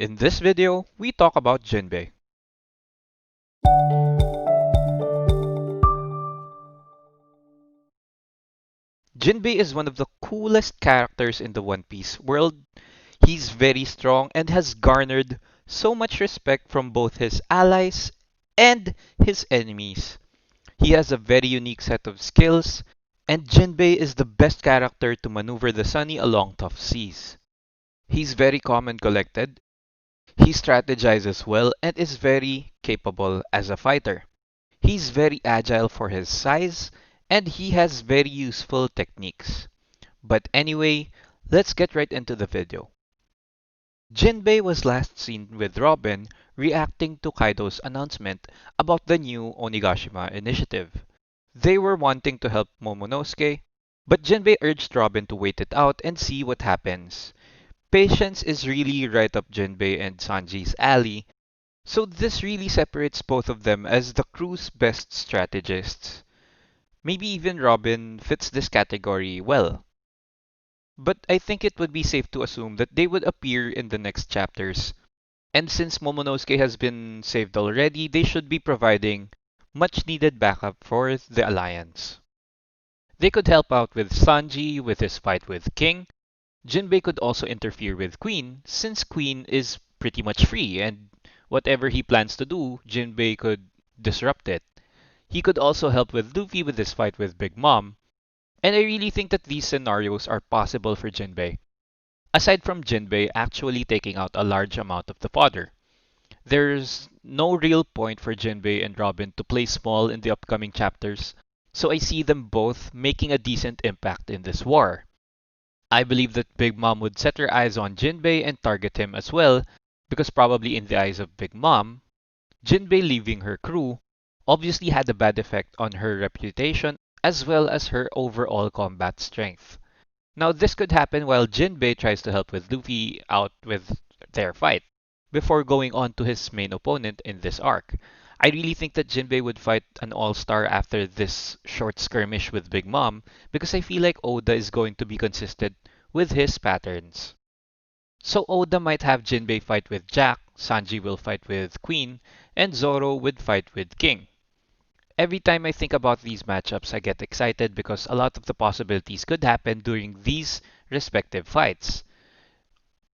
In this video, we talk about Jinbe. Jinbe is one of the coolest characters in the One Piece world. He's very strong and has garnered so much respect from both his allies and his enemies. He has a very unique set of skills, and Jinbe is the best character to maneuver the Sunny along tough seas. He's very calm and collected. He strategizes well and is very capable as a fighter. He's very agile for his size, and he has very useful techniques. But anyway, let's get right into the video. Jinbei was last seen with Robin reacting to Kaido's announcement about the new Onigashima initiative. They were wanting to help Momonosuke, but Jinbei urged Robin to wait it out and see what happens. Patience is really right up Jinbei and Sanji's alley, so this really separates both of them as the crew's best strategists. Maybe even Robin fits this category well. But I think it would be safe to assume that they would appear in the next chapters. And since Momonosuke has been saved already, they should be providing much needed backup for the Alliance. They could help out with Sanji with his fight with King. Jinbei could also interfere with Queen, since Queen is pretty much free and whatever he plans to do, Jinbei could disrupt it. He could also help with Luffy with his fight with Big Mom, and I really think that these scenarios are possible for Jinbei. Aside from Jinbei actually taking out a large amount of the fodder, there's no real point for Jinbei and Robin to play small in the upcoming chapters, so I see them both making a decent impact in this war. I believe that Big Mom would set her eyes on Jinbei and target him as well, because probably in the eyes of Big Mom, Jinbei leaving her crew obviously had a bad effect on her reputation as well as her overall combat strength. Now, this could happen while Jinbei tries to help with Luffy out with their fight, before going on to his main opponent in this arc. I really think that Jinbei would fight an all-star after this short skirmish with Big Mom, because I feel like Oda is going to be consistent with his patterns. So Oda might have Jinbei fight with Jack, Sanji will fight with Queen, and Zoro would fight with King. Every time I think about these matchups, I get excited because a lot of the possibilities could happen during these respective fights.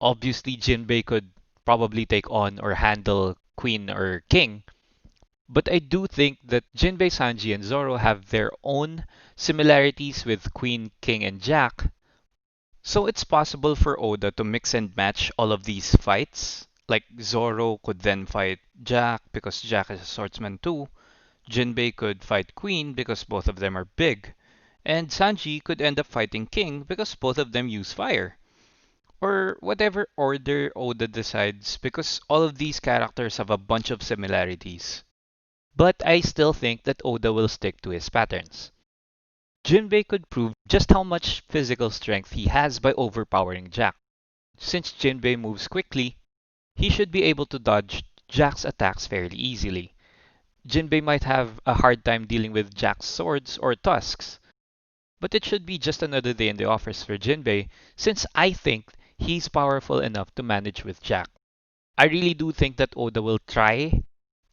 Obviously, Jinbei could probably take on or handle Queen or King, but I do think that Jinbei, Sanji, and Zoro have their own similarities with Queen, King, and Jack, so it's possible for Oda to mix and match all of these fights. Like Zoro could then fight Jack because Jack is a swordsman too. Jinbei could fight Queen because both of them are big. And Sanji could end up fighting King because both of them use fire. Or whatever order Oda decides because all of these characters have a bunch of similarities. But I still think that Oda will stick to his patterns. Jinbei could prove just how much physical strength he has by overpowering Jack. Since Jinbei moves quickly, he should be able to dodge Jack's attacks fairly easily. Jinbei might have a hard time dealing with Jack's swords or tusks, but it should be just another day in the office for Jinbei since I think he's powerful enough to manage with Jack. I really do think that Oda will try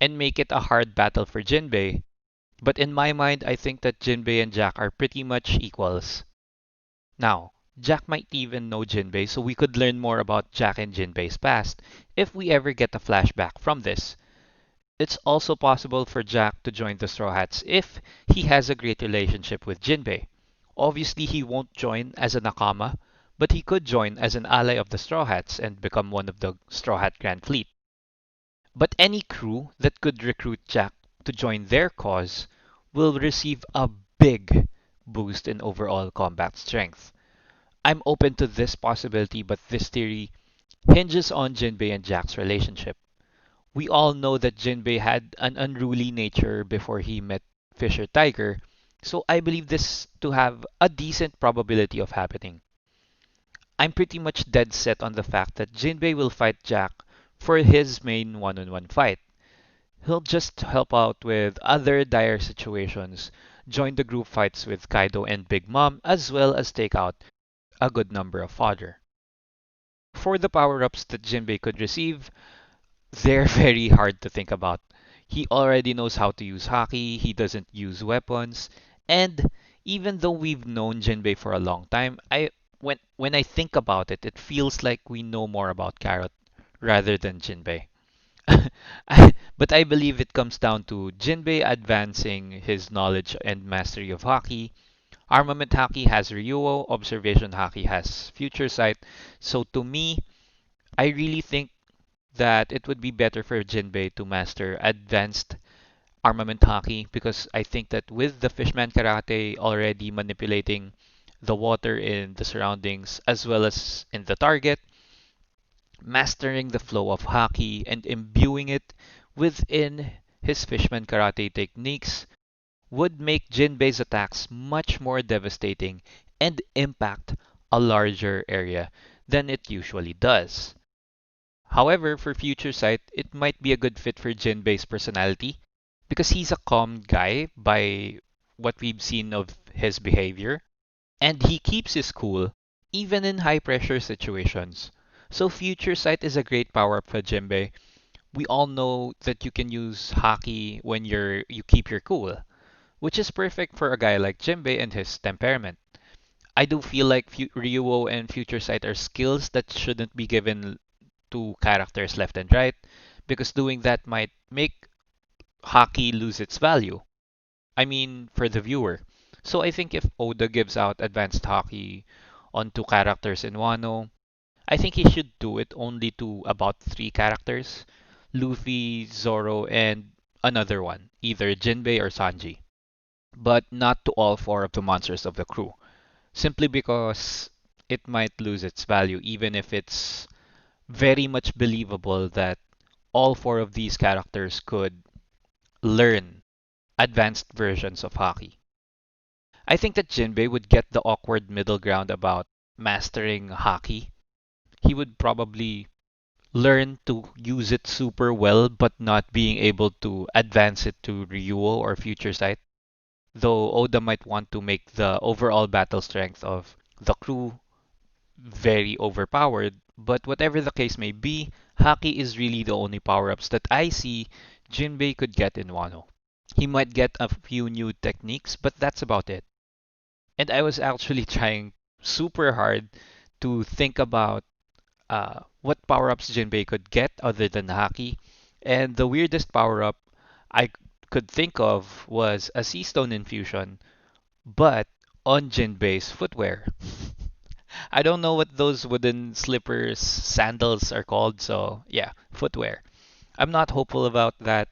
and make it a hard battle for Jinbei, but in my mind I think that Jinbei and Jack are pretty much equals. Now, Jack might even know Jinbei, so we could learn more about Jack and Jinbei's past if we ever get a flashback from this. It's also possible for Jack to join the Straw Hats if he has a great relationship with Jinbei. Obviously, he won't join as a Nakama, but he could join as an ally of the Straw Hats and become one of the Straw Hat Grand Fleet. But any crew that could recruit Jack to join their cause will receive a big boost in overall combat strength. I'm open to this possibility, but this theory hinges on Jinbei and Jack's relationship. We all know that Jinbei had an unruly nature before he met Fisher Tiger, so I believe this to have a decent probability of happening. I'm pretty much dead set on the fact that Jinbei will fight Jack for his main one-on-one fight. He'll just help out with other dire situations, join the group fights with Kaido and Big Mom, as well as take out a good number of fodder. For the power-ups that Jinbei could receive, they're very hard to think about. He already knows how to use haki, he doesn't use weapons, and even though we've known Jinbei for a long time, when I think about it, it feels like we know more about Carrot rather than Jinbei. But I believe it comes down to Jinbei advancing his knowledge and mastery of haki. Armament haki has Ryuo, observation haki has future sight. So to me, I really think that it would be better for Jinbei to master advanced armament haki because I think that with the fishman karate already manipulating the water in the surroundings as well as in the target, mastering the flow of haki and imbuing it within his fishman karate techniques would make Jinbei's attacks much more devastating and impact a larger area than it usually does. However, for Future Sight, it might be a good fit for Jinbei's personality because he's a calm guy by what we've seen of his behavior, and he keeps his cool even in high pressure situations. So Future Sight is a great power up for Jinbei. We all know that you can use Haki when you keep your cool, which is perfect for a guy like Jinbei and his temperament. I do feel like Ryuo and Future Sight are skills that shouldn't be given to characters left and right, because doing that might make hockey lose its value. I mean, for the viewer. So I think if Oda gives out advanced hockey onto characters in Wano, I think he should do it only to about three characters: Luffy, Zoro, and another one, either Jinbei or Sanji. But not to all four of the monsters of the crew, simply because it might lose its value even if it's very much believable that all four of these characters could learn advanced versions of hockey. I think that Jinbei would get the awkward middle ground about mastering hockey. He would probably learn to use it super well, but not being able to advance it to Ryuo or Future Sight. Though Oda might want to make the overall battle strength of the crew very overpowered, but whatever the case may be, Haki is really the only power-ups that I see Jinbei could get in Wano. He might get a few new techniques, but that's about it. And I was actually trying super hard to think about what power-ups Jinbei could get other than Haki, and the weirdest power-up I could think of was a Sea Stone infusion, but on Jinbei's footwear. I don't know what those wooden slippers, sandals are called, so yeah, footwear. I'm not hopeful about that,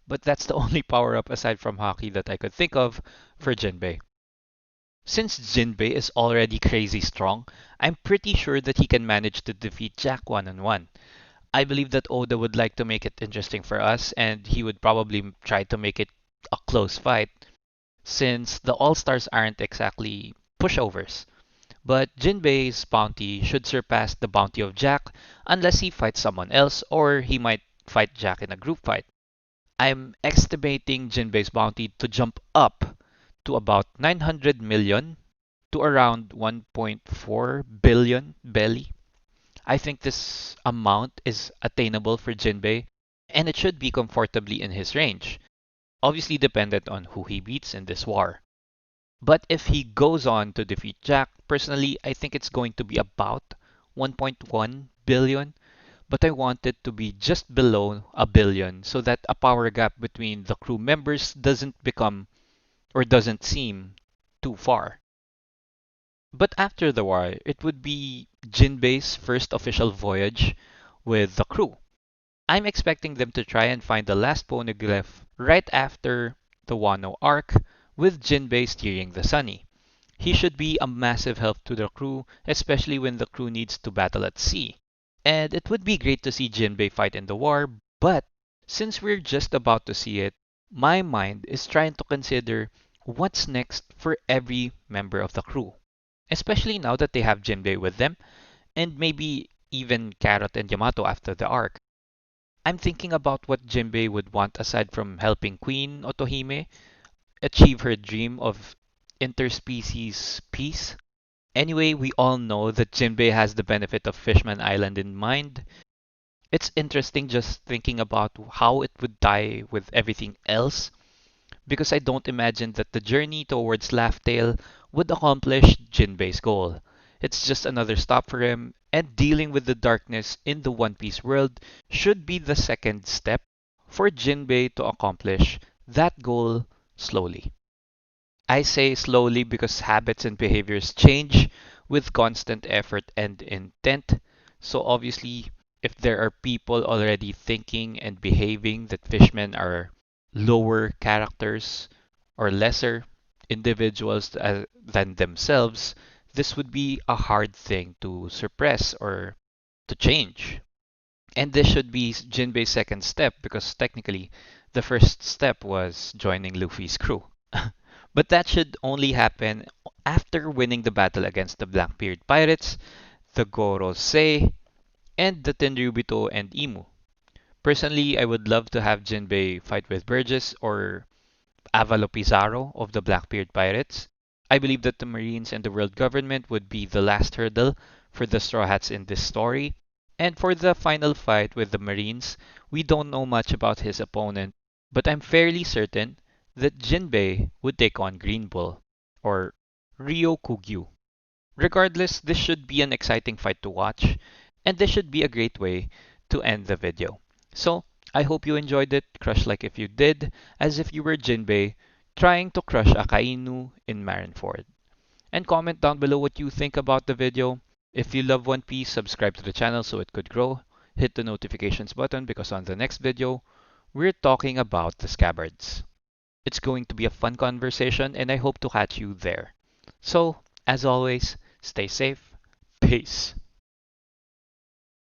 but that's the only power up aside from hockey that I could think of for Jinbei. Since Jinbei is already crazy strong, I'm pretty sure that he can manage to defeat Jack one on one. I believe that Oda would like to make it interesting for us, and he would probably try to make it a close fight, since the All Stars aren't exactly pushovers. But Jinbei's bounty should surpass the bounty of Jack unless he fights someone else or he might fight Jack in a group fight. I'm estimating Jinbei's bounty to jump up to about 900 million to around 1.4 billion belly. I think this amount is attainable for Jinbei and it should be comfortably in his range, obviously dependent on who he beats in this war. But if he goes on to defeat Jack, personally, I think it's going to be about 1.1 billion, but I want it to be just below a billion so that a power gap between the crew members doesn't become or doesn't seem too far. But after the war, it would be Jinbei's first official voyage with the crew. I'm expecting them to try and find the last poneglyph right after the Wano arc, with Jinbei steering the Sunny. He should be a massive help to the crew, especially when the crew needs to battle at sea. And it would be great to see Jinbei fight in the war, but since we're just about to see it, my mind is trying to consider what's next for every member of the crew. Especially now that they have Jinbei with them, and maybe even Carrot and Yamato after the arc. I'm thinking about what Jinbei would want aside from helping Queen Otohime achieve her dream of interspecies peace. Anyway, we all know that Jinbei has the benefit of Fishman Island in mind. It's interesting just thinking about how it would tie with everything else, because I don't imagine that the journey towards Laugh-Tale would accomplish Jinbei's goal. It's just another stop for him, and dealing with the darkness in the One Piece world should be the second step for Jinbei to accomplish that goal slowly. I say slowly because habits and behaviors change with constant effort and intent. So obviously, if there are people already thinking and behaving that fishmen are lower characters or lesser individuals than themselves, this would be a hard thing to suppress or to change. And this should be Jinbei's second step because technically the first step was joining Luffy's crew. But that should only happen after winning the battle against the Blackbeard pirates, the Gorosei, and the Tenryubito and Imu. Personally, I would love to have Jinbei fight with Burgess or Avalo Pizarro of the Blackbeard pirates. I believe that the Marines and the world government would be the last hurdle for the Straw Hats in this story. And for the final fight with the Marines, we don't know much about his opponent, but I'm fairly certain that Jinbei would take on Green Bull, or Ryokugyu. Regardless, this should be an exciting fight to watch, and this should be a great way to end the video. So, I hope you enjoyed it. Crush like if you did, as if you were Jinbei trying to crush Akainu in Marineford. And comment down below what you think about the video. If you love One Piece, subscribe to the channel so it could grow. Hit the notifications button because on the next video, we're talking about the scabbards. It's going to be a fun conversation and I hope to catch you there. So, as always, stay safe. Peace.